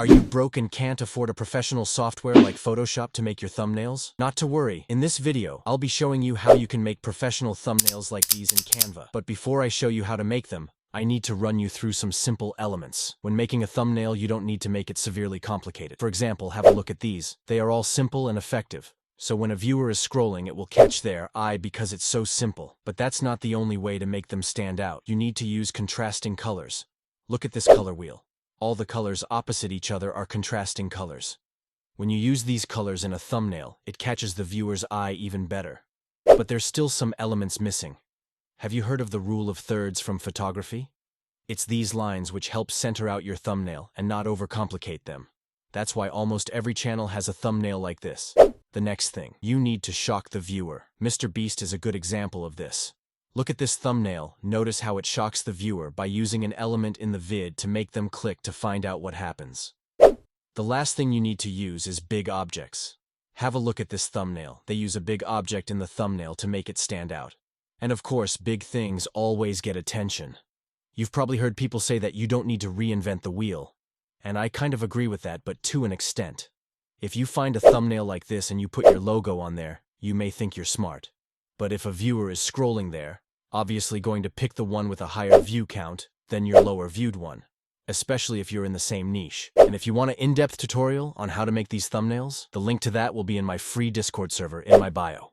Are you broke and can't afford a professional software like Photoshop to make your thumbnails? Not to worry, in this video, I'll be showing you how you can make professional thumbnails like these in Canva. But before I show you how to make them, I need to run you through some simple elements. When making a thumbnail, you don't need to make it severely complicated. For example, have a look at these. They are all simple and effective. So when a viewer is scrolling, it will catch their eye because it's so simple. But that's not the only way to make them stand out. You need to use contrasting colors. Look at this color wheel. All the colors opposite each other are contrasting colors. When you use these colors in a thumbnail, it catches the viewer's eye even better. But there's still some elements missing. Have you heard of the rule of thirds from photography? It's these lines which help center out your thumbnail and not overcomplicate them. That's why almost every channel has a thumbnail like this. The next thing, you need to shock the viewer. Mr. Beast is a good example of this. Look at this thumbnail. Notice how it shocks the viewer by using an element in the vid to make them click to find out what happens. The last thing you need to use is big objects. Have a look at this thumbnail. They use a big object in the thumbnail to make it stand out. And of course, big things always get attention. You've probably heard people say that you don't need to reinvent the wheel. And I kind of agree with that, but to an extent. If you find a thumbnail like this and you put your logo on there, you may think you're smart. But if a viewer is scrolling there, obviously going to pick the one with a higher view count than your lower viewed one, especially if you're in the same niche. And if you want an in-depth tutorial on how to make these thumbnails, the link to that will be in my free Discord server in my bio.